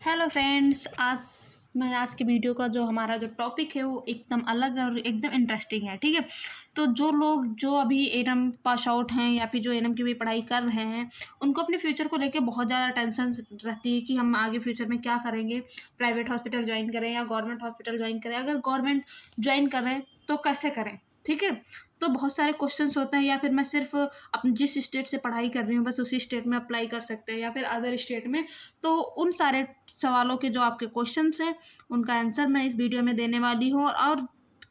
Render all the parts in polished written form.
Hello friends, आज की video का जो हमारा जो टॉपिक है वो एकदम अलग है और एकदम इंटरेस्टिंग है। ठीक है, तो जो लोग जो अभी एनएम पास आउट हैं या फिर जो एनएम की भी पढ़ाई कर रहे हैं, उनको अपने फ्यूचर को लेके बहुत ज़्यादा टेंशन रहती है कि हम आगे फ्यूचर में क्या करेंगे, प्राइवेट हॉस्पिटल ज्वाइन करें या गवर्नमेंट हॉस्पिटल ज्वाइन करें। अगर गवर्नमेंट ज्वाइन करें तो कैसे करें। ठीक है, तो बहुत सारे क्वेश्चंस होते हैं, या फिर मैं सिर्फ अपने जिस स्टेट से पढ़ाई कर रही हूँ बस उसी स्टेट में अप्लाई कर सकते हैं या फिर अदर स्टेट में। तो उन सारे सवालों के जो आपके क्वेश्चंस हैं उनका आंसर मैं इस वीडियो में देने वाली हूँ। और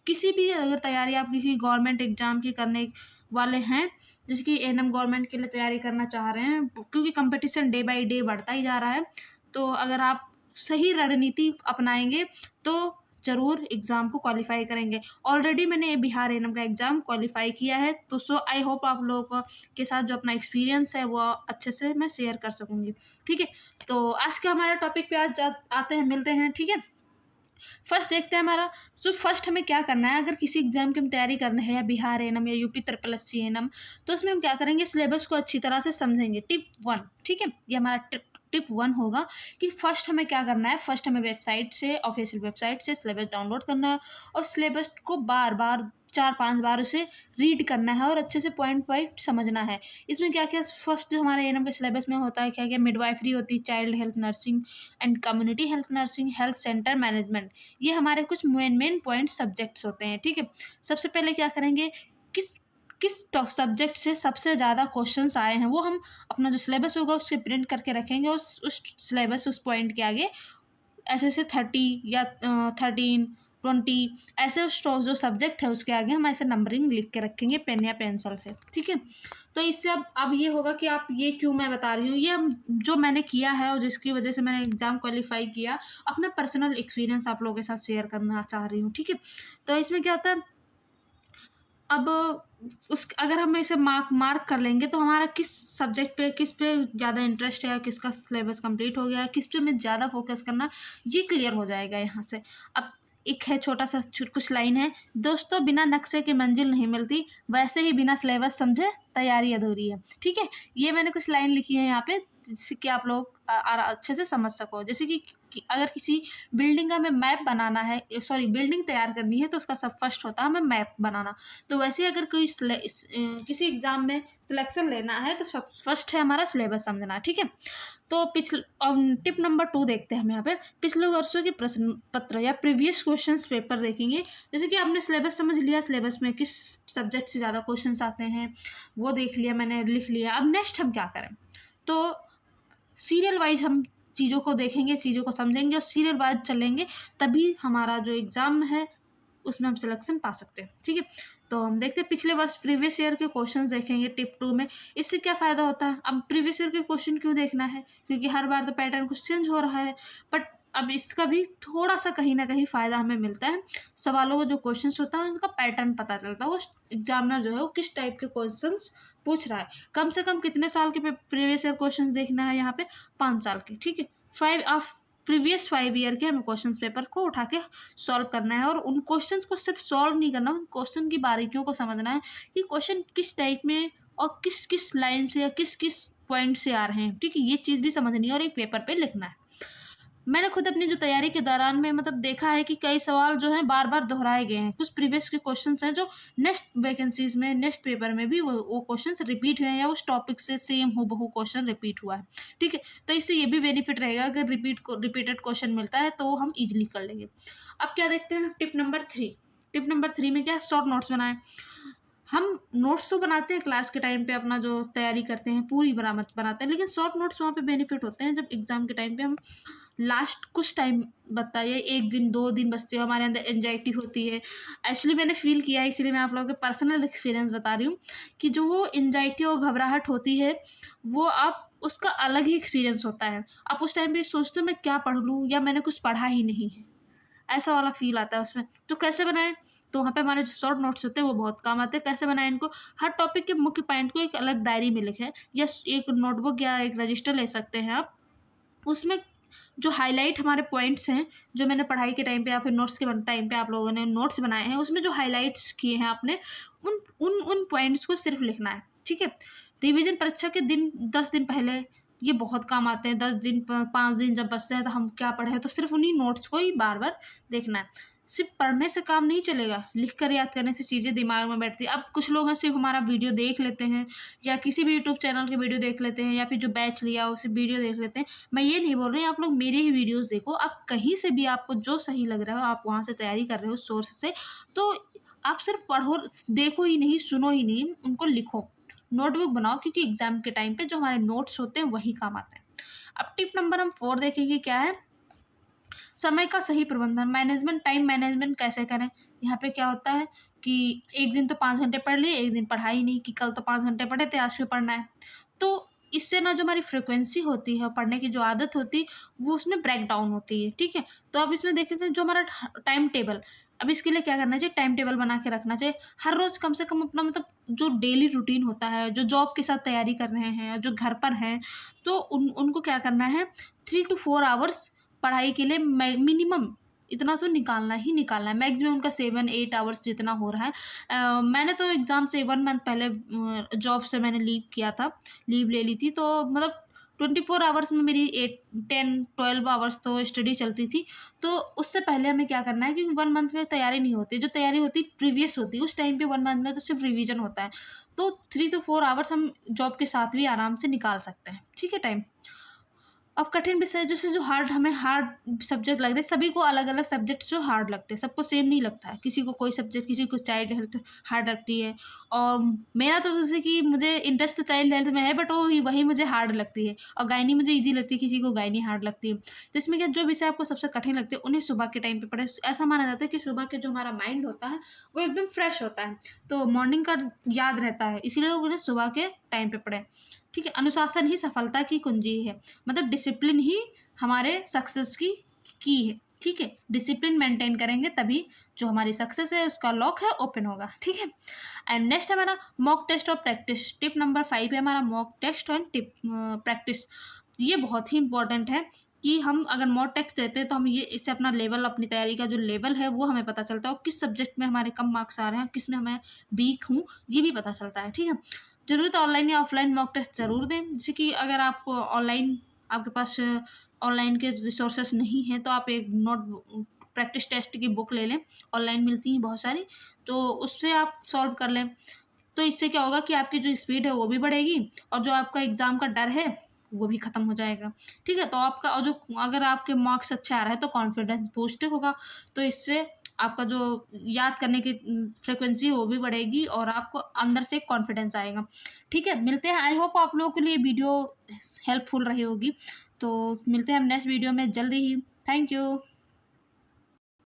किसी भी अगर तैयारी आप किसी गवर्नमेंट एग्जाम की करने वाले हैं, जैसे कि एनएम गवर्नमेंट के लिए तैयारी करना चाह रहे हैं, क्योंकि कंपटीशन डे बाय डे बढ़ता ही जा रहा है, तो अगर आप सही रणनीति अपनाएंगे तो ज़रूर एग्ज़ाम को क्वालिफाई करेंगे। ऑलरेडी मैंने बिहार एनएम का एग्ज़ाम क्वालिफाई किया है, तो आई होप आप लोगों के साथ जो अपना एक्सपीरियंस है वो अच्छे से मैं शेयर कर सकूँगी। ठीक है, तो आज का हमारे टॉपिक पे आज आते हैं, मिलते हैं। ठीक है, फर्स्ट देखते हैं हमारा जो फर्स्ट हमें क्या करना है। अगर किसी एग्जाम की हम तैयारी करना है, या बिहार एनएम या यूपी ट्रिपल एससी एनएम, तो उसमें हम क्या करेंगे, सिलेबस को अच्छी तरह से समझेंगे। टिप 1, ठीक है, ये हमारा टिप 1 होगा कि फर्स्ट हमें क्या करना है। फर्स्ट हमें वेबसाइट से, ऑफिशियल वेबसाइट से सिलेबस डाउनलोड करना है और सिलेबस को बार बार 4-5 बार उसे रीड करना है और अच्छे से पॉइंट वाइज समझना है। इसमें क्या क्या फर्स्ट जो हमारे एनएम के सिलेबस में होता है, क्या क्या मिडवाइफरी होती है, child health nursing and community health nursing, health centre management, ये हमारे कुछ मेन पॉइंट सब्जेक्ट्स होते हैं। ठीक है, सबसे पहले क्या करेंगे, किस किस सब्जेक्ट से सबसे ज़्यादा क्वेश्चंस आए हैं वो हम अपना जो सिलेबस होगा उससे प्रिंट करके रखेंगे। उस सिलेबस उस पॉइंट के आगे ऐसे ऐसे 30 या 13, 20 ऐसे उस जो सब्जेक्ट है उसके आगे हम ऐसे नंबरिंग लिख के रखेंगे पेन या पेंसिल से। ठीक है, तो इससे अब ये होगा कि आप ये क्यों मैं बता रही हूँ, ये जो मैंने किया है और जिसकी वजह से मैंने एग्ज़ाम क्वालिफाई किया, अपना पर्सनल एक्सपीरियंस आप लोगों के साथ शेयर करना चाह रही हूँ। ठीक है, तो इसमें क्या होता है, अब अगर हम इसे मार्क कर लेंगे तो हमारा किस सब्जेक्ट पे, किस पे ज़्यादा इंटरेस्ट है, किसका सिलेबस कंप्लीट हो गया, किस पे हमें ज़्यादा फोकस करना, ये क्लियर हो जाएगा यहाँ से। अब एक है छोटा सा कुछ लाइन है, दोस्तों बिना नक्शे की मंजिल नहीं मिलती, वैसे ही बिना सिलेबस समझे तैयारी अधूरी है। ठीक है, ये मैंने कुछ लाइन लिखी है यहाँ पे जिससे कि आप लोग अच्छे से समझ सको। जैसे कि अगर किसी बिल्डिंग का हमें मैप बनाना है, सॉरी बिल्डिंग तैयार करनी है, तो उसका सब फर्स्ट होता है हमें मैप बनाना। तो वैसे अगर कोई किसी एग्ज़ाम में सिलेक्शन लेना है तो सब फर्स्ट है हमारा सिलेबस समझना। ठीक है, तो टिप नंबर 2 देखते हैं हम यहाँ पे। पिछले वर्षों के प्रश्न पत्र या प्रीवियस क्वेश्चंस पेपर देखेंगे। जैसे कि आपने सिलेबस समझ लिया, सिलेबस में किस सब्जेक्ट से ज़्यादा क्वेश्चंस आते हैं वो देख लिया, मैंने लिख लिया। अब नेक्स्ट हम क्या करें, तो सीरियल वाइज हम चीज़ों को देखेंगे, चीज़ों को समझेंगे और सीरियल वाइज चलेंगे, तभी हमारा जो एग्ज़ाम है उसमें हम सिलेक्शन पा सकते हैं। ठीक है, तो हम देखते हैं पिछले वर्ष प्रीवियस ईयर के क्वेश्चंस देखेंगे टिप 2 में। इससे क्या फ़ायदा होता है, अब प्रीवियस ईयर के क्वेश्चन क्यों देखना है, क्योंकि हर बार तो पैटर्न कुछ चेंज हो रहा है, बट अब इसका भी थोड़ा सा कहीं ना कहीं फ़ायदा हमें मिलता है। सवालों का जो क्वेश्चंस होता है उनका पैटर्न पता चलता है, वो एग्जामिनर जो है वो किस टाइप के क्वेश्चंस पूछ रहा है। कम से कम कितने साल के प्रीवियस ईयर क्वेश्चन देखना है यहाँ पे, 5 साल के। ठीक है, 5 ईयर के हमें क्वेश्चन पेपर को उठा के सॉल्व करना है, और उन क्वेश्चंस को सिर्फ सॉल्व नहीं करना, उन क्वेश्चन की बारीकियों को समझना है कि क्वेश्चन किस टाइप में और किस किस लाइन से या किस किस पॉइंट से आ रहे हैं। ठीक है, ये चीज़ भी समझनी है और एक पेपर पे लिखना है। मैंने खुद अपनी जो तैयारी के दौरान में देखा है कि कई सवाल जो हैं बार बार दोहराए गए हैं। कुछ प्रीवियस के क्वेश्चंस हैं जो नेक्स्ट वैकेंसीज में, नेक्स्ट पेपर में भी वो क्वेश्चंस रिपीट हुए हैं, या उस टॉपिक से सेम हूबहू क्वेश्चन रिपीट हुआ है। ठीक है, तो इससे ये भी बेनिफिट रहेगा, अगर रिपीटेड क्वेश्चन मिलता है तो हम ईजिली कर लेंगे। अब क्या देखते हैं, टिप नंबर 3। टिप नंबर 3 में क्या है, शॉर्ट नोट्स बनाएं। हम नोट्स तो बनाते हैं क्लास के टाइम पे, अपना जो तैयारी करते हैं पूरी बरामद बनाते हैं, लेकिन शॉर्ट नोट्स वहाँ पे बेनिफिट होते हैं जब एग्जाम के टाइम पे हम लास्ट कुछ टाइम बताइए, 1 दिन 2 दिन बचते हो, हमारे अंदर एंजाइटी होती है। एक्चुअली मैंने फील किया है, इसलिए मैं आप लोगों के पर्सनल एक्सपीरियंस बता रही हूँ कि जो वो एंजाइटी और घबराहट होती है वो आप उसका अलग ही एक्सपीरियंस होता है। आप उस टाइम पे सोचते हो मैं क्या पढ़ लूँ, या मैंने कुछ पढ़ा ही नहीं है, ऐसा वाला फील आता है उसमें। तो कैसे बनाएं, तो वहाँ पे हमारे जो शॉर्ट नोट्स होते हैं वो बहुत काम आते हैं। कैसे बनाएं इनको, हर टॉपिक के मुख्य पॉइंट को एक अलग डायरी में लिखें, या एक नोटबुक या एक रजिस्टर ले सकते हैं आप। उसमें जो हाईलाइट हमारे पॉइंट्स हैं, जो मैंने पढ़ाई के टाइम पे या फिर नोट्स के टाइम पे आप लोगों ने नोट्स बनाए हैं, उसमें जो हाईलाइट्स किए हैं आपने, उन पॉइंट्स को सिर्फ लिखना है। ठीक है, रिवीजन परीक्षा के दिन 10 दिन पहले ये बहुत काम आते हैं। 10 दिन 5 दिन जब बचते हैं तो हम क्या पढ़े हैं, तो सिर्फ उन्हीं नोट्स को ही बार बार देखना है। सिर्फ पढ़ने से काम नहीं चलेगा, लिख कर याद करने से चीज़ें दिमाग में बैठती है। अब कुछ लोग हैं सिर्फ हमारा वीडियो देख लेते हैं, या किसी भी यूट्यूब चैनल के वीडियो देख लेते हैं, या फिर जो बैच लिया उसे वीडियो देख लेते हैं। मैं ये नहीं बोल रही, आप लोग मेरे ही वीडियोस देखो, आप कहीं से भी आपको जो सही लग रहा हो आप वहाँ से तैयारी कर रहे हो सोर्स से, तो आप सिर्फ पढ़ो, देखो ही नहीं, सुनो ही नहीं, उनको लिखो, नोटबुक बनाओ, क्योंकि एग्जाम के टाइम पे जो हमारे नोट्स होते हैं वही काम आते हैं। अब टिप नंबर हम 4 देखेंगे, क्या है, समय का सही प्रबंधन, मैनेजमेंट, टाइम मैनेजमेंट कैसे करें। यहाँ पे क्या होता है कि एक दिन तो 5 घंटे पढ़ लिए, एक दिन पढ़ा ही नहीं, कि कल तो 5 घंटे पढ़े थे आज भी पढ़ना है। तो इससे ना जो हमारी फ्रिक्वेंसी होती है, पढ़ने की जो आदत होती है, वो उसमें ब्रेक डाउन होती है, ठीक है। तो अब इसमें देख लेते हैं जो हमारा टाइम टेबल, अब इसके लिए क्या करना चाहिए, टाइम टेबल बना के रखना चाहिए। हर रोज़ कम से कम अपना मतलब जो डेली रूटीन होता है, जो जॉब के साथ तैयारी कर रहे हैं, जो घर पर हैं, तो उनको क्या करना है, 3 to 4 आवर्स पढ़ाई के लिए मिनिमम इतना तो निकालना ही निकालना है। मैक्सिमम उनका 7-8 आवर्स जितना हो रहा है। मैंने तो एग्ज़ाम से 1 मंथ पहले जॉब से मैंने लीव ले ली थी, तो मतलब 24 आवर्स में मेरी 10-12 आवर्स तो स्टडी चलती थी। तो उससे पहले हमें क्या करना है, क्योंकि 1 मंथ में तैयारी नहीं होती, जो तैयारी होती प्रीवियस होती है, उस टाइम पे 1 मंथ में तो सिर्फ रिवीजन होता है। तो 3 to 4 आवर्स हम जॉब के साथ भी आराम से निकाल सकते हैं, ठीक है टाइम। अब कठिन विषय जैसे जो हमें हार्ड सब्जेक्ट लगते हैं, सभी को अलग अलग सब्जेक्ट जो हार्ड लगते हैं, सबको सेम नहीं लगता है। किसी को कोई सब्जेक्ट, किसी को चाइल्ड हेल्थ हार्ड लगती है, और मेरा तो जैसे कि मुझे इंटरेस्ट तो चाइल्ड हेल्थ में है, बट वही मुझे हार्ड लगती है, और गायनी मुझे ईजी लगती है, किसी को गायनी हार्ड लगती है। तो इसमें क्या, जो विषय आपको सबसे कठिन लगते हैं उन्हें सुबह के टाइम पे पढ़े। ऐसा माना जाता है कि सुबह के जो हमारा माइंड होता है वो एकदम फ्रेश होता है, तो मॉर्निंग का याद रहता है, इसीलिए लोग उन्हें सुबह के टाइम पे पढ़ें, ठीक है। अनुशासन ही सफलता की कुंजी है, मतलब डिसिप्लिन ही हमारे सक्सेस की है, ठीक है। डिसिप्लिन मेंटेन करेंगे तभी जो हमारी सक्सेस है उसका लॉक है ओपन होगा, ठीक है। एंड नेक्स्ट हमारा मॉक टेस्ट और प्रैक्टिस। टिप नंबर 5 है हमारा mock test and tip practice. ये बहुत ही इंपॉर्टेंट है कि हम अगर मॉक टेस्ट देते हैं तो हम ये इससे अपना लेवल, अपनी तैयारी का जो लेवल है वो हमें पता चलता है, और किस सब्जेक्ट में हमारे कम मार्क्स आ रहे हैं, किस में हमें वीक हूँ, ये भी पता चलता है, ठीक है। ज़रूरत ऑनलाइन या ऑफलाइन मॉक टेस्ट ज़रूर दें। जैसे कि अगर आप ऑनलाइन, आपके पास ऑनलाइन के रिसोर्सेस नहीं हैं, तो आप एक नोट प्रैक्टिस टेस्ट की बुक ले लें, ऑनलाइन मिलती हैं बहुत सारी, तो उससे आप सॉल्व कर लें। तो इससे क्या होगा कि आपकी जो स्पीड है वो भी बढ़ेगी, और जो आपका एग्ज़ाम का डर है वो भी ख़त्म हो जाएगा, ठीक है। तो आपका, और जो अगर आपके मार्क्स अच्छे आ रहे हैं तो कॉन्फिडेंस बूस्ट होगा, तो इससे आपका जो याद करने की फ्रिक्वेंसी है वो भी बढ़ेगी, और आपको अंदर से कॉन्फिडेंस आएगा, ठीक है। मिलते हैं, आई होप आप लोगों के लिए वीडियो हेल्पफुल रही होगी। तो मिलते हैं हम नेक्स्ट वीडियो में जल्दी ही। Thank you.